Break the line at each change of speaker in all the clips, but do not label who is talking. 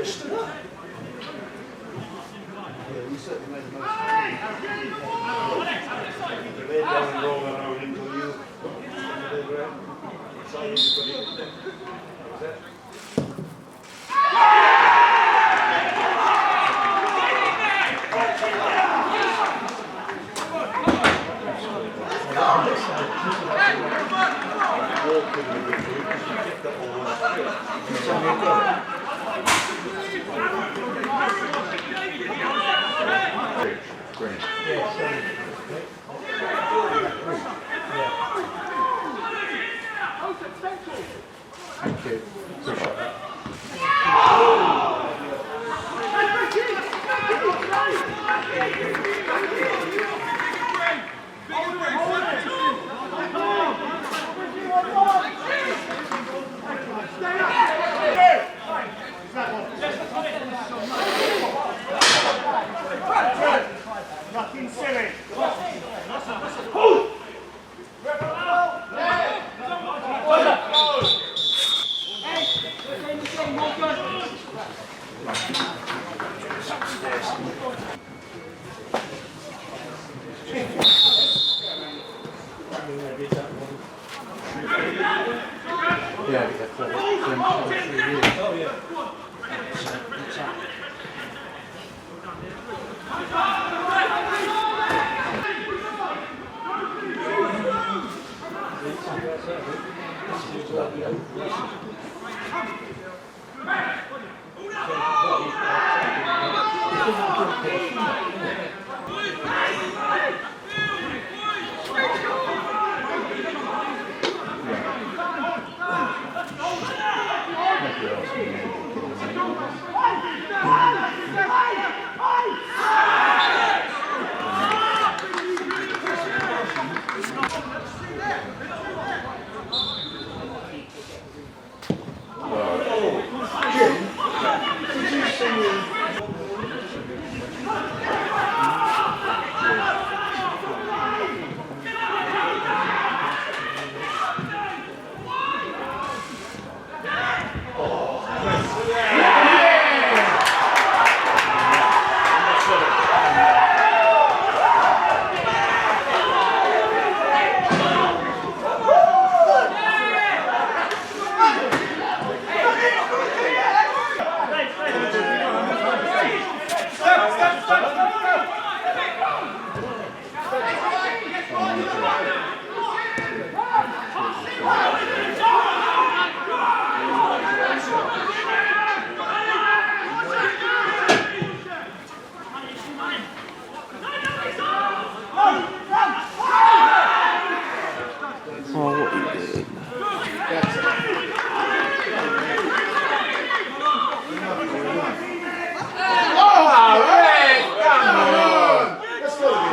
You certainly made the most of it. They're down and roll around into you. They're great. It's all easy for you. That's it. Thank you.
Nothing silly.
Yeah, that's right. Oh, yeah.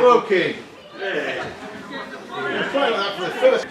Okay. Yeah. You're playing that for the first.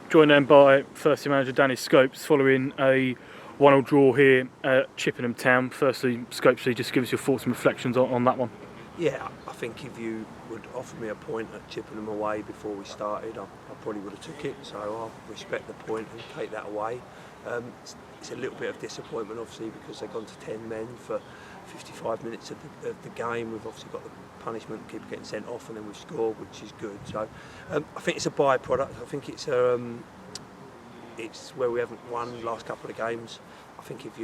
Joined then by first team manager Danny Scopes following a 1-1 draw here at Chippenham Town. Firstly, Scopes, just give us your thoughts and reflections on that one.
Yeah, I think if you would offer me a point at Chippenham away before we started, I probably would have took it, so I'll respect the point and take that away. It's a little bit of disappointment obviously because they've gone to 10 men for 55 minutes of the game. We've obviously got the punishment, keeper getting sent off, and then we've scored, which is good. So I think it's a byproduct. I think it's where we haven't won the last couple of games. I think if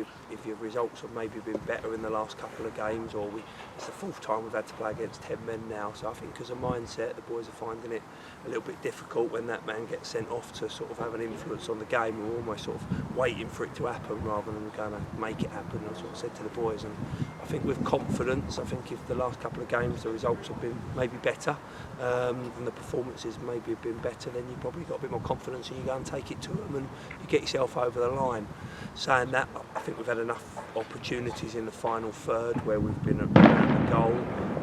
your results have maybe been better in the last couple of games, or it's the fourth time we've had to play against 10 men now. So I think as a mindset, the boys are finding it a little bit difficult when that man gets sent off to sort of have an influence on the game. We're almost sort of waiting for it to happen rather than going to make it happen. That's what I said to the boys, and I think with confidence, I think if the last couple of games the results have been maybe better and the performances maybe have been better, then you've probably got a bit more confidence and you go and take it to them and you get yourself over the line. saying that, I think we've had enough opportunities in the final third where we've been around the goal,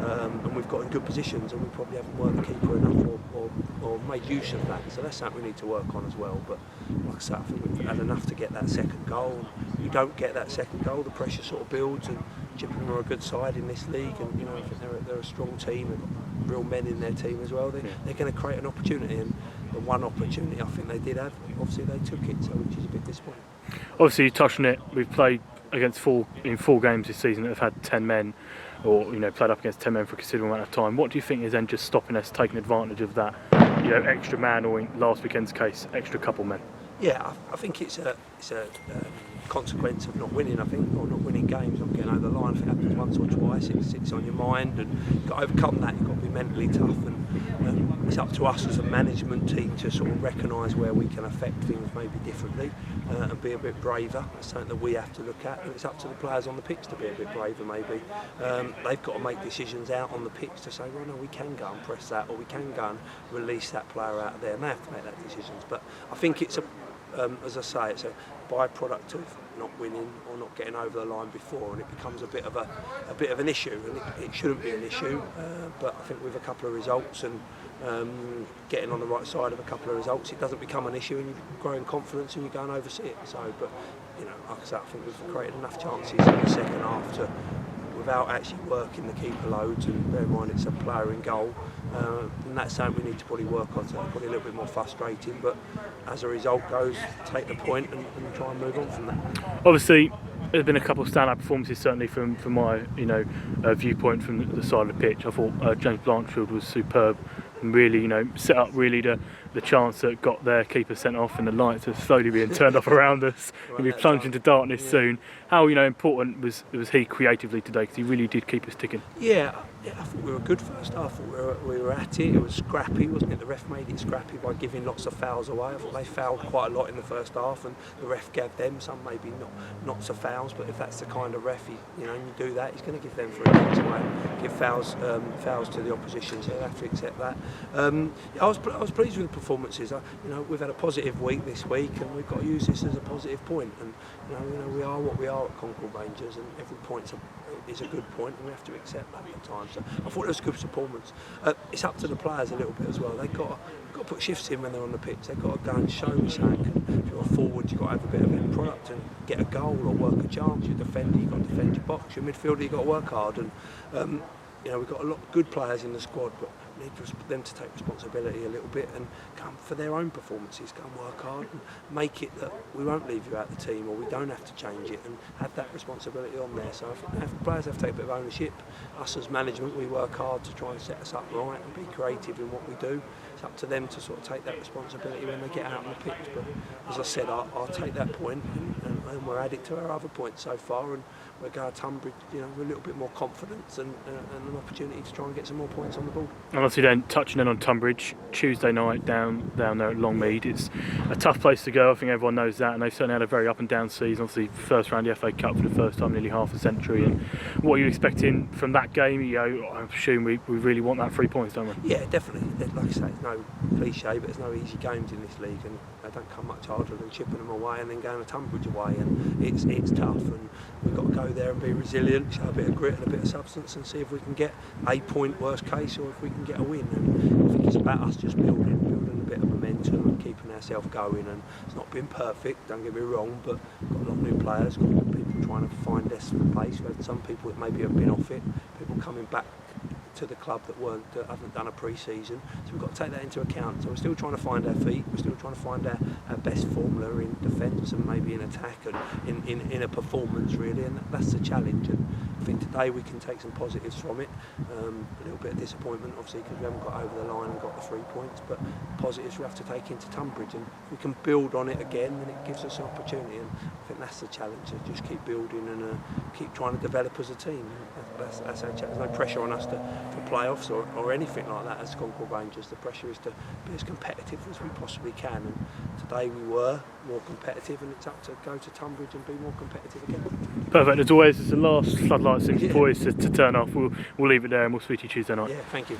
and we've got in good positions, and we probably haven't worked the keeper enough or made use of that. So that's something we need to work on as well. But like I said, I think we've had enough to get that second goal. If we don't get that second goal, the pressure sort of builds, and Chippenham are a good side in this league, and I think they're a strong team. They've got real men in their team as well. They're going to create an opportunity, and the one opportunity I think they did have, obviously they took it, so which is a bit disappointing.
Obviously, you touched on it. We've played against four games this season that have had 10 men, or played up against 10 men for a considerable amount of time. What do you think is then just stopping us taking advantage of that? Extra man, or in last weekend's case, extra couple men.
Yeah, I think it's a consequence of not winning. I think, or not winning games, not getting over the line. If it happens once or twice, it sits on your mind, and you've got to overcome that. You've got to be mentally tough, and it's up to us as a management team to sort of recognise where we can affect things maybe differently, and be a bit braver. That's something that we have to look at, and it's up to the players on the pitch to be a bit braver maybe. They've got to make decisions out on the pitch to say, well, no, we can go and press that, or we can go and release that player out of there, and they have to make that decisions. But I think it's as I say, it's a byproduct of not winning or not getting over the line before, and it becomes a bit of an issue, and it shouldn't be an issue. But I think with a couple of results and getting on the right side of a couple of results, it doesn't become an issue, and you grow in confidence and you go and oversee it. So, but like I said, I think we've created enough chances in the second half to, without actually working the keeper loads, and bear in mind it's a player in goal, and that's something we need to probably work on. So it's probably a little bit more frustrating, but as a result goes, take the point and try and move on from that.
Obviously, there's been a couple of standout performances, certainly from my viewpoint from the side of the pitch. I thought James Blanchfield was superb, and really set up really the chance that got their keeper sent off, and the lights are slowly being turned off around us. We'll be plunged into darkness soon. How important was he creatively today, because he really did keep us ticking?
Yeah, I thought we were good first half. I thought we were at it. It was scrappy, wasn't it? The ref made it scrappy by giving lots of fouls away. I thought they fouled quite a lot in the first half, and the ref gave them some, maybe not so fouls. But if that's the kind of ref, you do that, he's going to give them 3 points away, give fouls to the opposition. So they have to accept that. I was pleased with the performances. We've had a positive week this week, and we've got to use this as a positive point. And we are what we are at Concord Rangers, and every point is a good point, and we have to accept that at times. So I thought it was a good performance. It's up to the players a little bit as well. They've got to put shifts in when they're on the pitch. They've got to go and show me something. If you're a forward, you've got to have a bit of end product and get a goal or work a chance. You're a defender, you've got to defend your box. You're a midfielder, you've got to work hard. And we've got a lot of good players in the squad, but we need them to take responsibility a little bit and come for their own performances, go and work hard and make it that we won't leave you out of the team, or we don't have to change it, and have that responsibility on there. So I think players have to take a bit of ownership. Us as management, we work hard to try and set us up right and be creative in what we do. It's up to them to sort of take that responsibility when they get out on the pitch. But as I said, I'll take that point, and we're added to our other points so far, and we're going to Tunbridge, with a little bit more confidence and an opportunity to try and get some more points on the board.
And obviously then touching in on Tunbridge, Tuesday night down there at Longmead. It's a tough place to go, I think everyone knows that, and they've certainly had a very up and down season. Obviously first round of the FA Cup for the first time in nearly half a century. And what are you expecting from that game? I assume we really want that 3 points, don't we?
Yeah, definitely. Like I say, it's no cliche, but there's no easy games in this league, and they don't come much harder than Chippenham away and then going to Tunbridge away, and it's tough, and we've got to go there and be resilient, show a bit of grit and a bit of substance, and see if we can get a point worst case, or if we can get a win. And I think it's about us just building a bit of momentum and keeping ourselves going. And it's not been perfect, don't get me wrong, but we've got a lot of new players, got people trying to find their place. We've had some people that maybe have been off it, people coming back to the club that haven't done a pre-season, so we've got to take that into account. So we're still trying to find our feet, we're still trying to find our best formula in defence and maybe in attack and in a performance really, and that's the challenge. And I think today we can take some positives from it. A little bit of disappointment obviously because we haven't got over the line and got the 3 points, but positives we have to take into Tunbridge, and if we can build on it again, then it gives us an opportunity. And I think that's the challenge, to just keep building and keep trying to develop as a team. That's our challenge. There's no pressure on us for playoffs or anything like that as Concord Rangers. The pressure is to be as competitive as we possibly can, and today we were more competitive, and it's up to go to Tunbridge and be more competitive again.
Perfect. As always, it's the last floodlights for boys to turn off. We'll leave it there, and we'll speak to you Tuesday night.
Yeah, thank you.